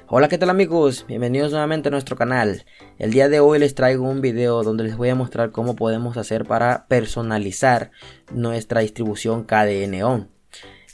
Hola, ¿qué tal amigos? Bienvenidos nuevamente a nuestro canal. El día de hoy les traigo un video donde les voy a mostrar cómo podemos hacer para personalizar nuestra distribución KDE-Neon.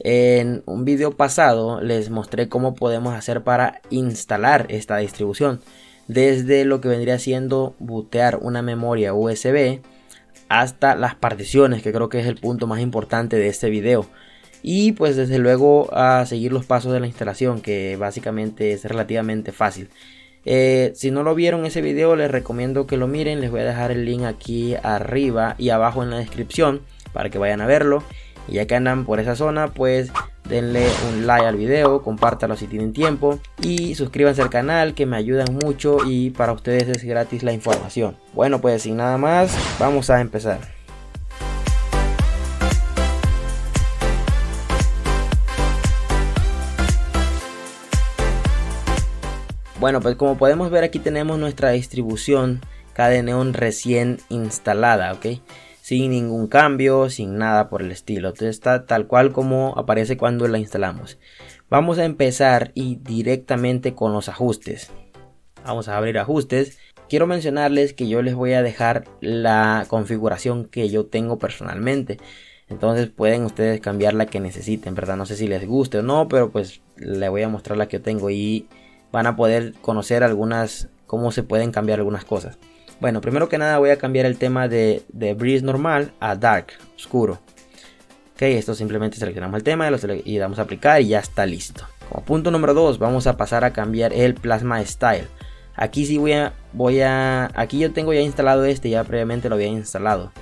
En un video pasado les mostré cómo podemos hacer para instalar esta distribución, desde lo que vendría siendo bootear una memoria USB hasta las particiones, que creo que es el punto más importante de este video. Y pues desde luego a seguir los pasos de la instalación, que básicamente es relativamente fácil. Si no lo vieron ese video, les recomiendo que lo miren. Les voy a dejar el link aquí arriba y abajo en la descripción para que vayan a verlo. Y ya que andan por esa zona, pues denle un like al video, compártalo si tienen tiempo y suscríbanse al canal, que me ayudan mucho y para ustedes es gratis la información. Bueno, pues sin nada más, vamos a empezar. Bueno, pues como podemos ver, aquí tenemos nuestra distribución KDE-Neon recién instalada, ¿ok? Sin ningún cambio, sin nada por el estilo. Entonces está tal cual como aparece cuando la instalamos. Vamos a empezar y directamente con los ajustes. Vamos a abrir ajustes. Quiero mencionarles que yo les voy a dejar la configuración que yo tengo personalmente. Entonces pueden ustedes cambiar la que necesiten, ¿verdad? No sé si les guste o no, pero pues les voy a mostrar la que yo tengo y van a poder conocer cómo se pueden cambiar algunas cosas. Bueno, primero que nada voy a cambiar el tema de Breeze normal a Dark, oscuro. Ok, esto simplemente seleccionamos el tema y damos a aplicar y ya está listo. Como punto número 2 vamos a pasar a cambiar el Plasma Style. Aquí sí aquí yo tengo ya instalado ya previamente lo había instalado.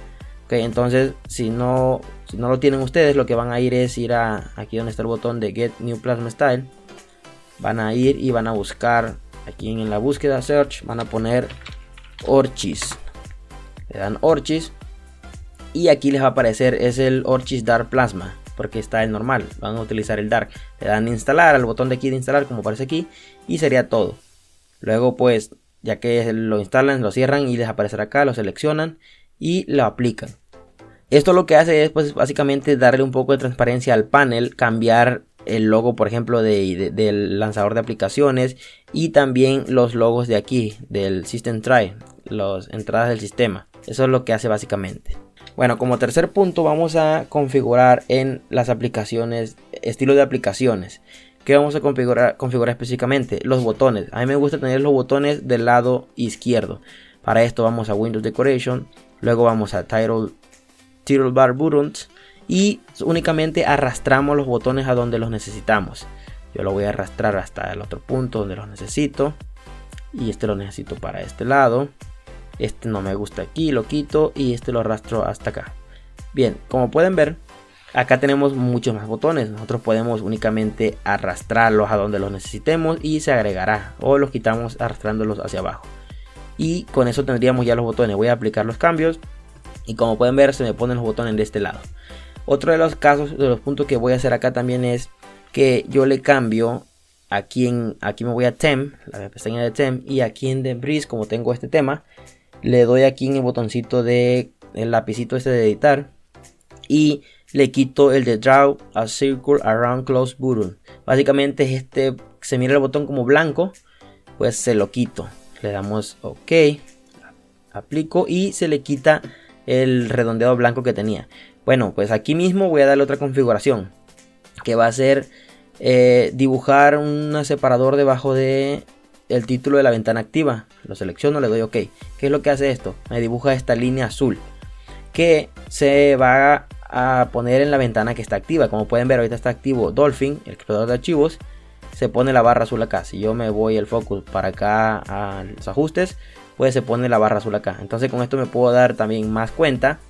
Ok, entonces si no lo tienen ustedes, lo que van a ir es aquí donde está el botón de Get New Plasma Style. Van a ir y van a buscar aquí en la búsqueda search, van a poner Orchis, le dan Orchis y aquí les va a aparecer es el Orchis Dark Plasma, porque está el normal, van a utilizar el Dark, le dan instalar al botón de aquí de instalar como aparece aquí y sería todo. Luego pues ya que lo instalan, lo cierran y les aparecerá acá, lo seleccionan y lo aplican. Esto lo que hace es pues básicamente darle un poco de transparencia al panel, cambiar el logo por ejemplo del lanzador de aplicaciones y también los logos de aquí del System Tray, las entradas del sistema. Eso es lo que hace básicamente. Bueno, como tercer punto vamos a configurar en las aplicaciones, estilo de aplicaciones. ¿Qué vamos a configurar específicamente? Los botones. A mí me gusta tener los botones del lado izquierdo. Para esto vamos a Windows Decoration, luego vamos a Title Bar Buttons y únicamente arrastramos los botones a donde los necesitamos. Yo lo voy a arrastrar hasta el otro punto donde los necesito y este lo necesito para este lado. Este no me gusta aquí, lo quito y este lo arrastro hasta acá. Bien, como pueden ver, acá tenemos muchos más botones. Nosotros podemos únicamente arrastrarlos a donde los necesitemos y se agregará, o los quitamos arrastrándolos hacia abajo. Y con eso tendríamos ya los botones. Voy a aplicar los cambios y como pueden ver se me ponen los botones de este lado. Otro de los casos, de los puntos que voy a hacer acá también es que yo le cambio aquí me voy a Theme, la pestaña de Theme, y aquí en The Breeze, como tengo este tema, le doy aquí en el botoncito el lapicito este de editar y le quito el de Draw a Circle Around Close Button. Básicamente es se mira el botón como blanco, pues se lo quito. Le damos OK, aplico y se le quita el redondeado blanco que tenía. Bueno, pues aquí mismo voy a darle otra configuración que va a ser dibujar un separador debajo de el título de la ventana activa. Lo selecciono, le doy OK. ¿Qué es lo que hace esto? Me dibuja esta línea azul que se va a poner en la ventana que está activa. Como pueden ver, ahorita está activo Dolphin, el explorador de archivos. Se pone la barra azul acá. Si yo me voy el focus para acá a los ajustes, pues se pone la barra azul acá. Entonces con esto me puedo dar también más cuenta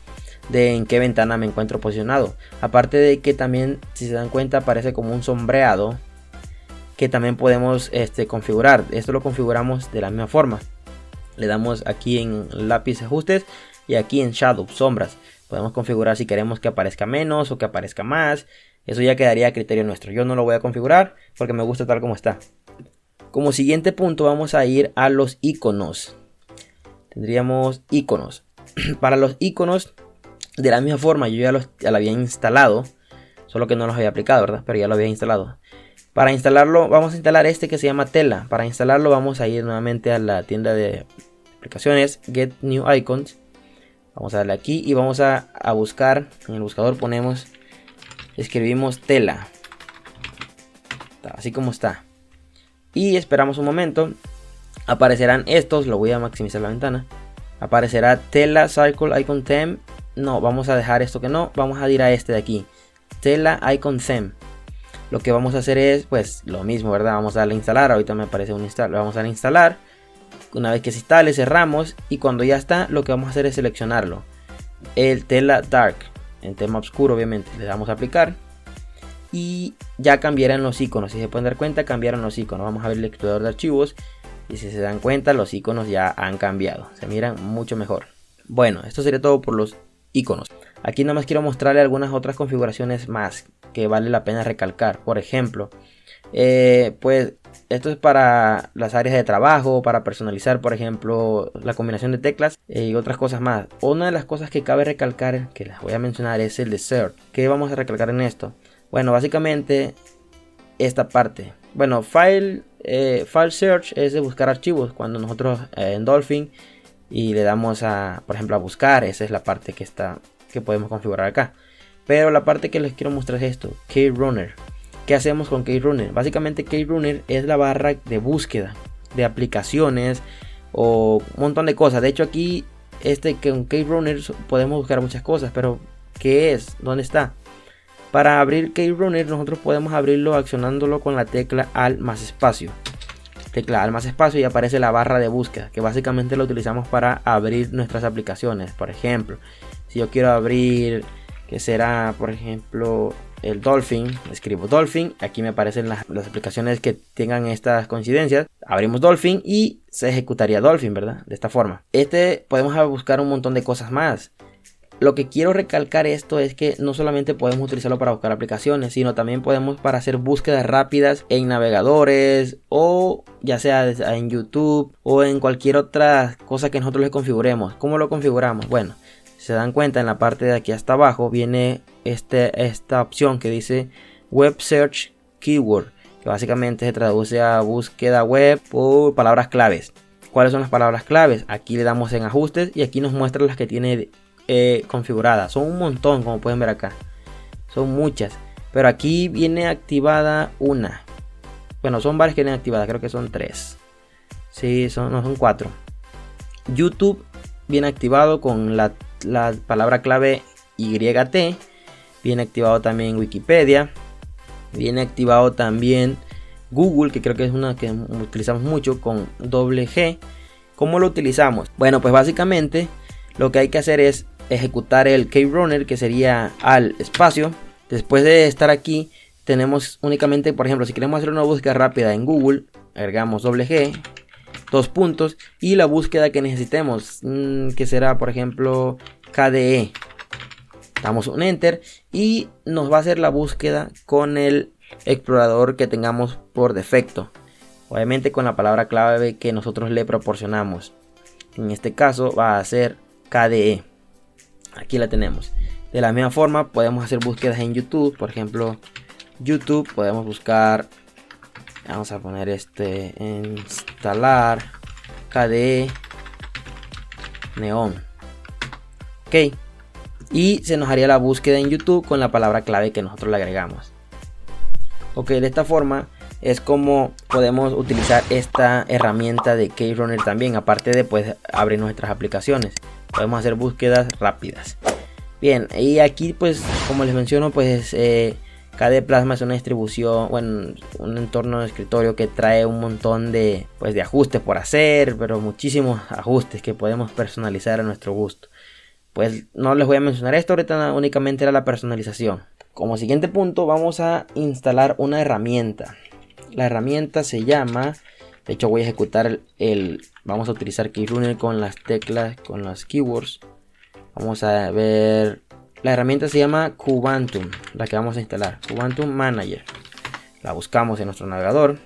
de en qué ventana me encuentro posicionado. Aparte de que también, si se dan cuenta, aparece como un sombreado que también podemos configurar. Esto lo configuramos de la misma forma. Le damos aquí en lápiz ajustes y aquí en shadow, sombras. Podemos configurar si queremos que aparezca menos o que aparezca más. Eso ya quedaría a criterio nuestro. Yo no lo voy a configurar porque me gusta tal como está. Como siguiente punto vamos a ir a los iconos. Tendríamos iconos. Para los iconos, de la misma forma, yo ya lo había instalado, solo que no los había aplicado, ¿verdad? Pero ya lo había instalado. Para instalarlo vamos a instalar este que se llama Tela. Para instalarlo vamos a ir nuevamente a la tienda de aplicaciones, Get New Icons. Vamos a darle aquí y vamos a buscar, en el buscador escribimos Tela, así como está, y esperamos un momento. Aparecerán estos, lo voy a maximizar la ventana. Aparecerá Tela Circle Icon Theme. No, vamos a dejar esto que no, vamos a ir a este de aquí, Tela Icon Theme. Lo que vamos a hacer es pues lo mismo, ¿verdad? Vamos a darle a instalar, ahorita me aparece un install, vamos a darle a instalar. Una vez que se instale, cerramos, y cuando ya está, lo que vamos a hacer es seleccionarlo, el Tela Dark, en tema oscuro obviamente, le damos a aplicar y ya cambiarán los iconos. Si se pueden dar cuenta, cambiaron los iconos. Vamos a ver el explorador de archivos y si se dan cuenta, los iconos ya han cambiado, se miran mucho mejor. Bueno, esto sería todo por los iconos. Aquí nada más quiero mostrarle algunas otras configuraciones más que vale la pena recalcar. Por ejemplo, pues esto es para las áreas de trabajo, para personalizar, por ejemplo, la combinación de teclas y otras cosas más. Una de las cosas que cabe recalcar, que les voy a mencionar, es el de search. ¿Qué vamos a recalcar en esto? Bueno, básicamente esta parte. Bueno, file search es de buscar archivos. Cuando nosotros en Dolphin y le damos a, por ejemplo, a buscar, esa es la parte que podemos configurar acá. Pero la parte que les quiero mostrar es esto, KRunner. ¿Qué hacemos con KRunner? Básicamente KRunner es la barra de búsqueda de aplicaciones o un montón de cosas. De hecho aquí con KRunner podemos buscar muchas cosas, pero ¿qué es? ¿Dónde está? Para abrir KRunner nosotros podemos abrirlo accionándolo con la tecla Alt más espacio. Tecla Alt más espacio y aparece la barra de búsqueda, que básicamente lo utilizamos para abrir nuestras aplicaciones. Por ejemplo, si yo quiero abrir, que será por ejemplo el Dolphin, escribo Dolphin, aquí me aparecen las aplicaciones que tengan estas coincidencias, abrimos Dolphin y se ejecutaría Dolphin, ¿verdad? De esta forma. Podemos buscar un montón de cosas más. Lo que quiero recalcar esto es que no solamente podemos utilizarlo para buscar aplicaciones, sino también podemos para hacer búsquedas rápidas en navegadores o ya sea en YouTube o en cualquier otra cosa que nosotros le configuremos. ¿Cómo lo configuramos? Bueno, si se dan cuenta, en la parte de aquí hasta abajo viene esta opción que dice Web Search Keyword, que básicamente se traduce a búsqueda web por palabras claves. ¿Cuáles son las palabras claves? Aquí le damos en ajustes y aquí nos muestra las que tiene configuradas. Son un montón, como pueden ver acá, son muchas, pero aquí viene activada una. Bueno, son varias que vienen activadas, creo que son 3. Sí, son 4. YouTube viene activado con la palabra clave YT. Viene activado también Wikipedia. Viene activado también Google, que creo que es una que utilizamos mucho, con G. ¿Cómo lo utilizamos? Bueno, pues básicamente lo que hay que hacer es ejecutar el KRunner, que sería al espacio. Después de estar aquí, tenemos únicamente, por ejemplo, si queremos hacer una búsqueda rápida en Google, agregamos G, 2 puntos, y la búsqueda que necesitemos, que será, por ejemplo, KDE. Damos un enter y nos va a hacer la búsqueda con el explorador que tengamos por defecto. Obviamente con la palabra clave que nosotros le proporcionamos. En este caso va a ser KDE. Aquí la tenemos. De la misma forma podemos hacer búsquedas en YouTube. Por ejemplo, YouTube, podemos buscar, vamos a poner instalar KDE Neon. Ok, y se nos haría la búsqueda en YouTube con la palabra clave que nosotros le agregamos. Ok, de esta forma es como podemos utilizar esta herramienta de KRunner también, aparte de pues abrir nuestras aplicaciones. Podemos hacer búsquedas rápidas. Bien, y aquí pues como les menciono, pues KDE Plasma es una distribución, bueno, un entorno de escritorio que trae un montón de ajustes por hacer, pero muchísimos ajustes que podemos personalizar a nuestro gusto. Pues no les voy a mencionar esto, ahorita únicamente era la personalización. Como siguiente punto vamos a instalar una herramienta. La herramienta se llama, de hecho voy a ejecutar vamos a utilizar KRunner con las teclas, con las keywords. Vamos a ver, la herramienta se llama Kubantum, la que vamos a instalar, Kubantum Manager. La buscamos en nuestro navegador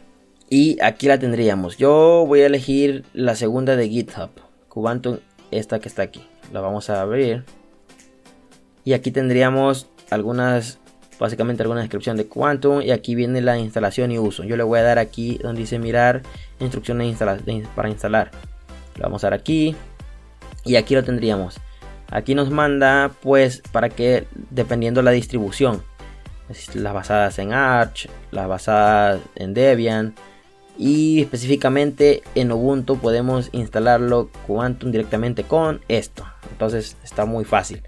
y aquí la tendríamos. Yo voy a elegir la segunda de GitHub, Kubantum, esta que está aquí. La vamos a abrir y aquí tendríamos algunas básicamente alguna descripción de Quantum, y aquí viene la instalación y uso. Yo le voy a dar aquí donde dice mirar instrucciones para instalar. Le vamos a dar aquí y aquí lo tendríamos. Aquí nos manda pues para que, dependiendo la distribución, las basadas en Arch, las basadas en Debian, y específicamente en Ubuntu podemos instalarlo Quantum directamente con esto. Entonces está muy fácil.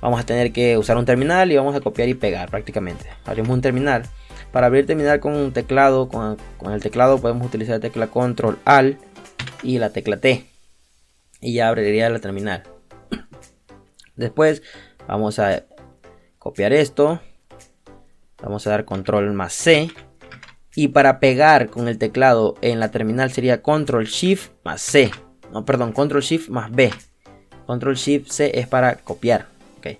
Vamos a tener que usar un terminal y vamos a copiar y pegar prácticamente. Abrimos un terminal. Para abrir terminal con un teclado, con el teclado podemos utilizar la tecla Control Alt y la tecla T, y ya abriría la terminal. Después vamos a copiar esto, vamos a dar Control más C, y para pegar con el teclado en la terminal sería Control Shift más C, no, perdón, Control Shift más B. Control Shift C es para copiar. Okay.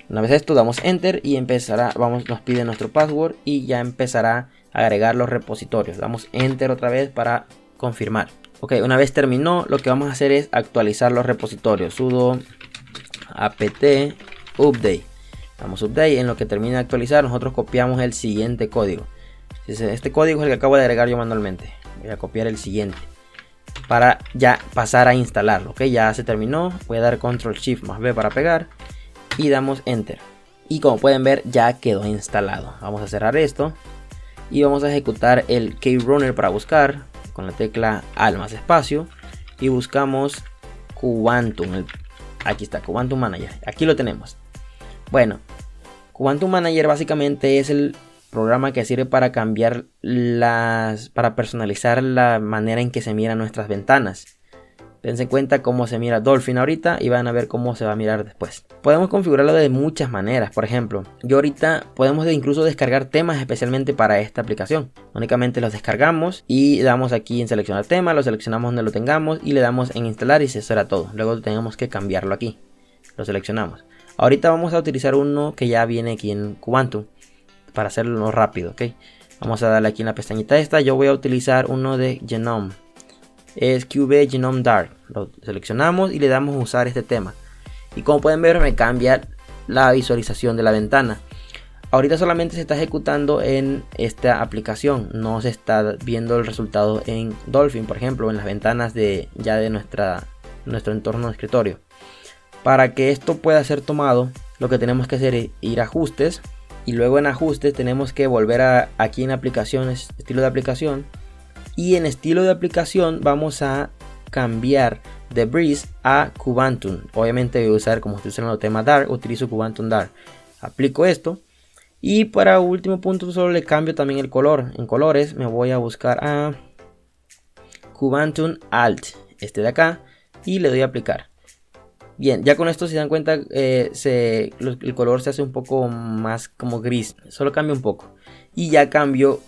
Una vez esto damos Enter y empezará, nos pide nuestro password y ya empezará a agregar los repositorios. Damos Enter otra vez para confirmar. Ok, una vez terminó, lo que vamos a hacer es actualizar los repositorios. Sudo apt update. Damos update. En lo que termina de actualizar, nosotros copiamos el siguiente código. Este código es el que acabo de agregar yo manualmente. Voy a copiar el siguiente para ya pasar a instalarlo. Ok, ya se terminó. Voy a dar Control Shift más B para pegar y damos Enter. Y como pueden ver, ya quedó instalado. Vamos a cerrar esto y vamos a ejecutar el KRunner para buscar con la tecla Alt más espacio y buscamos Quantum. Aquí está, Quantum Manager. Aquí lo tenemos. Bueno, Quantum Manager básicamente es el programa que sirve para cambiar para personalizar la manera en que se miran nuestras ventanas. Dense cuenta cómo se mira Dolphin ahorita y van a ver cómo se va a mirar después. Podemos configurarlo de muchas maneras. Por ejemplo, yo ahorita podemos incluso descargar temas especialmente para esta aplicación. Únicamente los descargamos y damos aquí en seleccionar tema, lo seleccionamos donde lo tengamos y le damos en instalar y se será todo. Luego tenemos que cambiarlo aquí. Lo seleccionamos. Ahorita vamos a utilizar uno que ya viene aquí en Quantum para hacerlo rápido, ¿ok? Vamos a darle aquí en la pestañita esta. Yo voy a utilizar uno de Genome. Es QB Genome Dark. Lo seleccionamos y le damos a usar este tema. Y como pueden ver, me cambia la visualización de la ventana. Ahorita solamente se está ejecutando en esta aplicación. No se está viendo el resultado en Dolphin, por ejemplo, en las ventanas de nuestro entorno de escritorio. Para que esto pueda ser tomado, lo que tenemos que hacer es ir a ajustes. Y luego en ajustes tenemos que volver aquí en aplicaciones, estilo de aplicación. Y en estilo de aplicación vamos a cambiar de Breeze a Quantum. Obviamente voy a usar, como estoy usando el tema Dark, utilizo Quantum Dark. Aplico esto. Y para último punto solo le cambio también el color. En colores me voy a buscar a Quantum Alt, este de acá. Y le doy a aplicar. Bien, ya con esto si se dan cuenta el color se hace un poco más como gris. Solo cambia un poco. Y ya cambio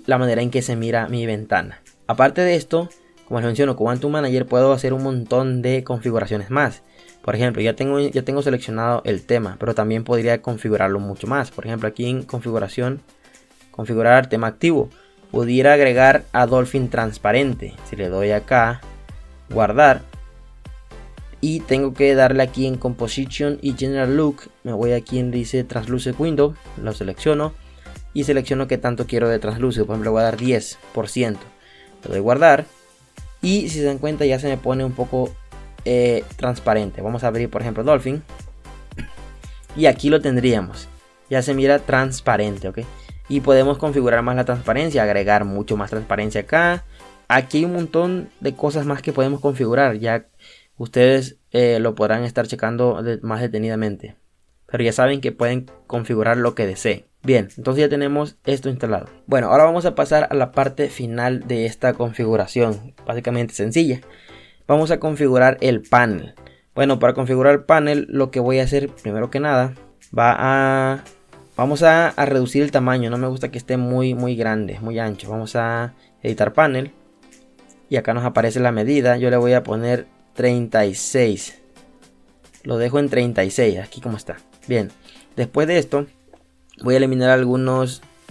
la manera en que se mira mi ventana. Aparte de esto, como les menciono, con Quantum Manager puedo hacer un montón de configuraciones más. Por ejemplo, ya tengo seleccionado el tema, pero también podría configurarlo mucho más. Por ejemplo, aquí en configuración, configurar tema activo. Pudiera agregar a Dolphin transparente. Si le doy acá, guardar. Y tengo que darle aquí en Composition y General Look. Me voy aquí en dice Translucent Window. Lo selecciono. Y selecciono que tanto quiero de translúcido. Por ejemplo, voy a dar 10%. Le doy guardar. Y si se dan cuenta ya se me pone un poco transparente. Vamos a abrir por ejemplo Dolphin. Y aquí lo tendríamos. Ya se mira transparente, ¿ok? Y podemos configurar más la transparencia. Agregar mucho más transparencia acá. Aquí hay un montón de cosas más que podemos configurar. Ya ustedes lo podrán estar checando más detenidamente. Pero ya saben que pueden configurar lo que deseen. Bien, entonces ya tenemos esto instalado. Bueno, ahora vamos a pasar a la parte final de esta configuración. Básicamente sencilla. Vamos a configurar el panel. Bueno, para configurar el panel lo que voy a hacer primero que nada vamos a reducir el tamaño. No me gusta que esté muy grande, muy ancho. Vamos a editar panel. Y acá nos aparece la medida. Yo le voy a poner 36. Lo dejo en 36, aquí como está. Bien, después de esto voy a eliminar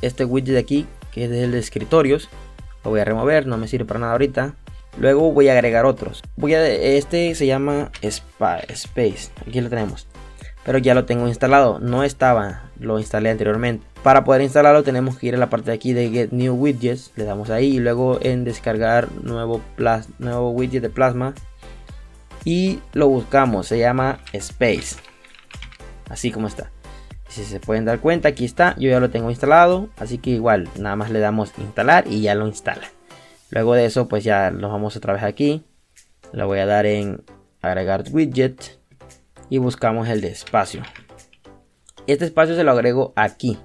este widget de aquí, que es el de escritorios. Lo voy a remover, no me sirve para nada ahorita. Luego voy a agregar otros. Este se llama Space, aquí lo tenemos. pero ya lo tengo instalado. No estaba, lo instalé anteriormente. Para poder instalarlo tenemos que ir a la parte de aquí de Get New Widgets, le damos ahí y luego en descargar nuevo widget de Plasma y lo buscamos, se llama Space, así como está. Si se pueden dar cuenta, aquí está, yo ya lo tengo instalado, así que igual nada más le damos instalar y ya lo instala. Luego de eso pues ya nos vamos otra vez aquí, le voy a dar en agregar widget y buscamos el de espacio. Este espacio se lo agrego aquí,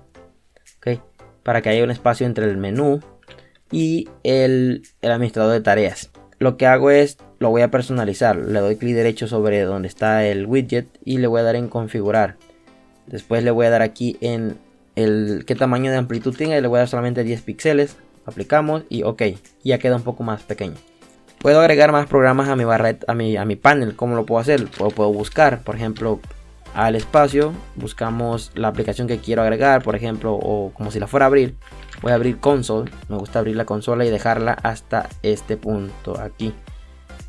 ¿ok? Para que haya un espacio entre el menú y el administrador de tareas. Lo que hago es, lo voy a personalizar, le doy clic derecho sobre donde está el widget y le voy a dar en configurar. Después le voy a dar aquí en el qué tamaño de amplitud tenga y le voy a dar solamente 10 píxeles. Aplicamos y ok, ya queda un poco más pequeño. Puedo agregar más programas a mi barra, a mi panel. ¿Cómo lo puedo hacer? Puedo buscar, por ejemplo, al espacio, buscamos la aplicación que quiero agregar, por ejemplo, o como si la fuera a abrir. Voy a abrir console, me gusta abrir la consola y dejarla hasta este punto aquí.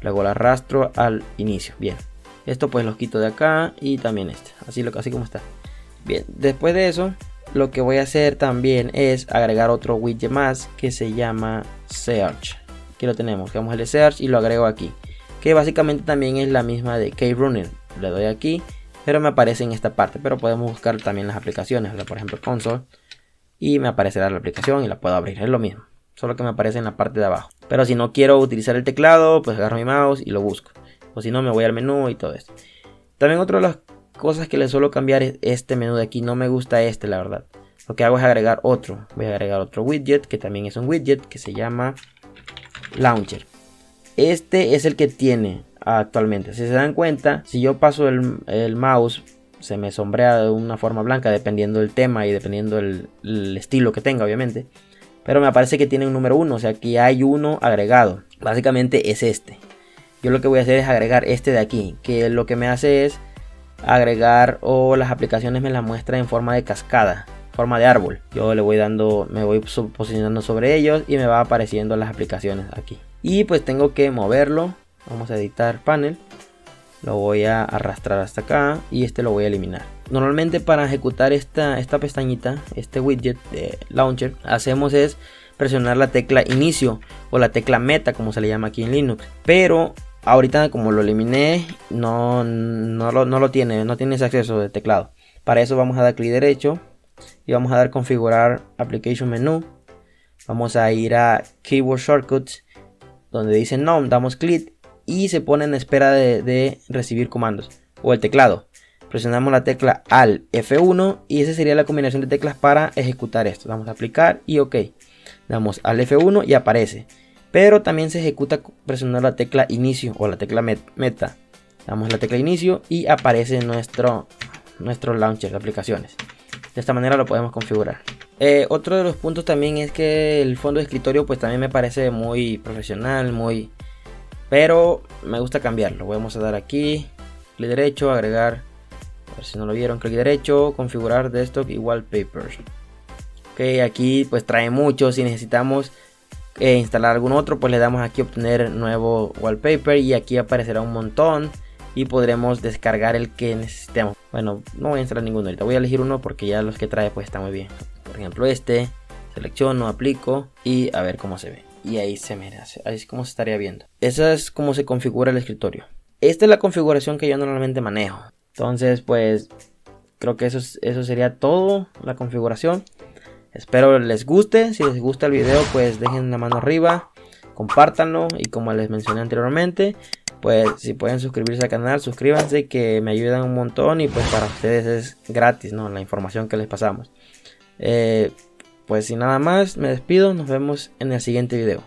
Luego la arrastro al inicio. Bien, esto pues los quito de acá y también este, así como está. Bien, después de eso, lo que voy a hacer también es agregar otro widget más que se llama Search. Aquí lo tenemos, vamos el de Search y lo agrego aquí, que básicamente también es la misma de KRunner. Le doy aquí, pero me aparece en esta parte, pero podemos buscar también las aplicaciones, por ejemplo console, y me aparecerá la aplicación y la puedo abrir, es lo mismo, solo que me aparece en la parte de abajo. Pero si no quiero utilizar el teclado, pues agarro mi mouse y lo busco, o si no me voy al menú y todo esto. También otra de las cosas que le suelo cambiar es este menú de aquí, no me gusta este la verdad. Lo que hago es agregar otro, voy a agregar otro widget que también es un widget que se llama Launcher. Este es el que tiene actualmente. Si se dan cuenta, si yo paso el mouse, se me sombrea de una forma blanca dependiendo del tema y dependiendo el estilo que tenga, obviamente. Pero me parece que tiene un número 1, o sea que hay uno agregado. Básicamente es este. Yo lo que voy a hacer es agregar este de aquí, que lo que me hace es agregar o las aplicaciones me las muestra en forma de cascada, forma de árbol. Yo le voy dando, me voy posicionando sobre ellos y me va apareciendo las aplicaciones aquí. Y pues tengo que moverlo. Vamos a editar panel, lo voy a arrastrar hasta acá y este lo voy a eliminar. Normalmente para ejecutar esta pestañita, este widget de launcher, hacemos es presionar la tecla inicio o la tecla meta como se le llama aquí en Linux, pero ahorita como lo eliminé no tiene ese acceso de teclado. Para eso vamos a dar clic derecho y vamos a dar configurar application menú. Vamos a ir a keyboard shortcuts donde dice no, damos clic y se pone en espera de recibir comandos o el teclado. Presionamos la tecla al F1 y esa sería la combinación de teclas para ejecutar esto. Damos a aplicar y ok. Damos al F1 y aparece. Pero también se ejecuta presionando la tecla inicio o la tecla meta. Damos la tecla inicio y aparece nuestro launcher de aplicaciones. De esta manera lo podemos configurar. Otro de los puntos también es que el fondo de escritorio pues también me parece muy profesional, pero me gusta cambiarlo. Vamos a dar aquí, clic derecho, agregar, a ver si no lo vieron, clic derecho, configurar desktop y wallpapers. Ok, aquí pues trae mucho, si necesitamos instalar algún otro pues le damos aquí obtener nuevo wallpaper y aquí aparecerá un montón y podremos descargar el que necesitemos. Bueno, no voy a instalar ninguno ahorita, voy a elegir uno porque ya los que trae pues están muy bien. Por ejemplo este, selecciono, aplico y a ver cómo se ve. Y ahí se me hace, así es como se estaría viendo. Esa es como se configura el escritorio. Esta es la configuración que yo normalmente manejo. Entonces pues creo que eso sería todo, la configuración. Espero les guste. Si les gusta el video pues dejen la mano arriba, compártanlo y como les mencioné anteriormente pues si pueden suscribirse al canal, suscríbanse que me ayudan un montón y pues para ustedes es gratis, ¿no? La información que les pasamos. Pues sin nada más me despido, nos vemos en el siguiente video.